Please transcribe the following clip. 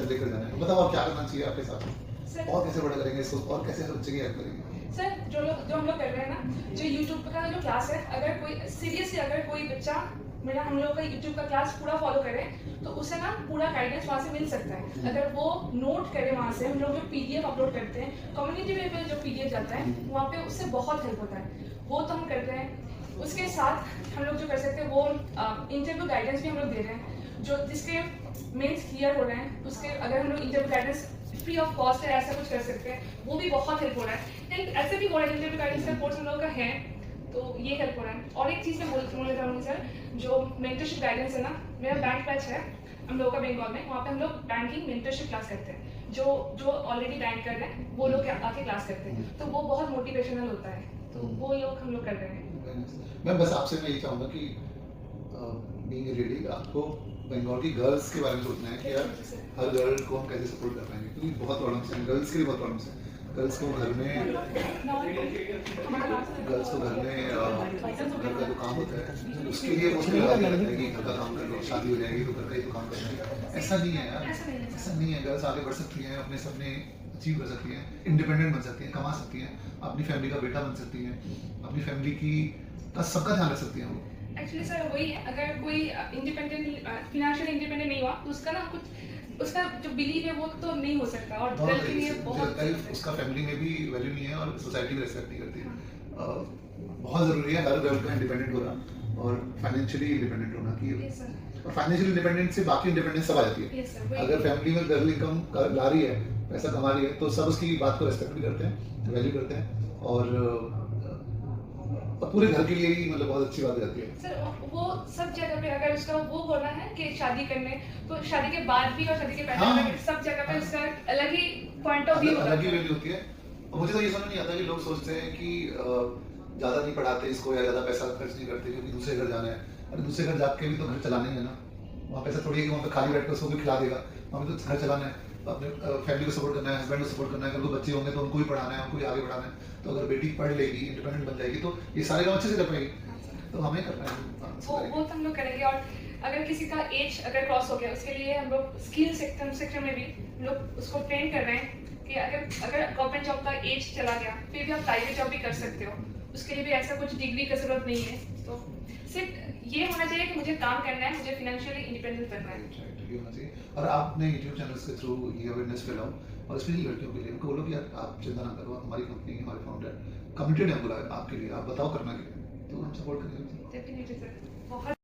लेकर जाना है। बताओ आप क्या करना चाहिए आपके साथ, और कैसे बड़ा करेंगे इसको, और कैसे हर बच्चे की हेल्प करेंगे? सर जो हम लोग कर रहे हैं ना, जो यूट्यूब का जो क्लास है, अगर कोई सीरियसली अगर कोई बच्चा मेरा हम लोग का यूट्यूब का क्लास पूरा फॉलो करे तो उसे ना पूरा गाइडेंस वहाँ से मिल सकता है। अगर वो नोट करे वहाँ से, हम लोग जो पीडीएफ अपलोड करते हैं कम्युनिटी में जो पीडीएफ जाता है वहाँ पे उससे बहुत हेल्प होता है, वो तो हम कर रहे हैं। उसके साथ हम लोग जो कर सकते हैं वो इंटरव्यू गाइडेंस भी हम लोग दे रहे हैं, जो जिसके मेंस क्लियर हो रहे हैं उसके अगर हम लोग interview guidance free of cost है ऐसा कुछ कर सकते हैं, वो भी बहुत हेल्प हो रहा है। एंड ऐसे भी हो रहा है इंटरव्यू गाइडेंस का कोर्स हम लोग का है, तो ये हेल्प हो रहा है। और एक चीज़ मैं बोलना चाहूँगी सर, जो मेंटरशिप गाइडेंस है ना, मेरा बैंक बैच है हम लोग का बंगाल में, वहाँ पे हम लोग बैंकिंग मेंटरशिप क्लास करते हैं। जो ऑलरेडी बैंक कर रहे हैं वो लोग आके क्लास करते हैं, तो वो बहुत मोटिवेशनल होता है, तो वो लोग हम लोग कर रहे हैं। मैं बस आपसे मैं ये चाहूँगा कि बीइंग ए लेडी आपको बंगाल की गर्ल्स के बारे में सोचना है कि यार हर गर्ल को हम कैसे सपोर्ट कर पाएंगे, क्योंकि बहुत प्रॉब्लम्स हैं गर्ल्स के लिए, बहुत प्रॉब्लम्स हैं। गर्ल्स को घर में घर का जो काम होता है उसके लिए उसमें लगा दिया जाता है कि घर का काम कर लो, शादी हो जाएगी तो घर का ही तो काम करना है। ऐसा नहीं है यार, ऐसा नहीं है। गर्ल्स आगे बढ़ सकती हैं, अपने सपने अचीव कर सकती हैं, इंडिपेंडेंट बन सकती हैं, कमा सकती हैं, अपनी फैमिली का बेटा बन सकती हैं, अपनी फैमिली की सबका ध्यान रख सकती हैं वो। एक्चुअली सर वही है, अगर कोई इंडिपेंडेंट फिनेंशियली इंडिपेंडेंट नहीं हुआ तो उसका ना कुछ उसका जो बिलीव है वो तो नहीं हो सकता, और गर्ल के लिए बहुत उसका फैमिली में भी वैल्यू नहीं है और सोसाइटी भी रिस्पेक्ट नहीं करती। बहुत जरूरी है हर गर्ल का इंडिपेंडेंट होना और फाइनेंशियली इंडिपेंडेंट होना कि और फाइनेंशियल इंडिपेंडेंस से बाकी इंडिपेंडेंस सब आ जाती है। अगर फैमिली में गर्ल इनकम ला रही है, पैसा कमा रही है, तो सब उसकी बात को रिस्पेक्ट भी करते हैं, वैल्यू करते हैं और पूरे घर के लिए ही मतलब बहुत अच्छी बात हो जाती है। सर वो सब जगह पे अगर उसका वो बोलना है कि शादी करने, तो शादी के बाद भी और शादी के पहले भी सब जगह पे उसका अलग ही पॉइंट ऑफ व्यू होती है। और मुझे तो ये समझ नहीं आता कि लोग सोचते हैं कि ज्यादा नहीं पढ़ाते इसको या ज्यादा पैसा खर्च नहीं करते क्योंकि दूसरे घर जाना है। अरे दूसरे घर जाके भी तो घर चलाना ही है ना, वहाँ पैसा थोड़ी है कि वहाँ पे खाली बैठ कर उसको भी खिला देगा, वहाँ पे तो घर चलाना है, अपने फैमिली को सपोर्ट करना है, हस्बैंड को सपोर्ट करना है, अगर कोई बच्चे होंगे तो उनको भी पढ़ाना है, उनको भी आगे बढ़ाना है। तो अगर बेटी पढ़ लेगी, इंडिपेंडेंट बन जाएगी, तो ये सारे काम अच्छे से कर पाएगी, तो हमें करना है वो तो हम लोग करेंगे। और अगर किसी का एज अगर क्रॉस हो गया उसके लिए हम लोग स्किल सेक्टर में भी लोग उसको ट्रेन कर रहे हैं कि अगर गवर्नमेंट जॉब का एज चला गया फिर भी आप प्राइवेट जॉब भी कर सकते हो, उसके लिए भी ऐसा कुछ डिग्री का जरूरत नहीं है। तो सिर्फ ये होना चाहिए कि मुझे काम करना है, मुझे फाइनेंशियली इंडिपेंडेंट बनना है। और आपने यूट्यूब चैनल्स के थ्रू ये अवेयरनेस फैलाओ और स्पेशली लड़कियों के लिए उनको बोलो कि आप चिंता ना करो, हमारी कंपनी हमारे फाउंडर कमिटेड है आपके लिए, आप बताओ करना क्या, तो हम सपोर्ट करेंगे। डेफिनेटली सर, बहुत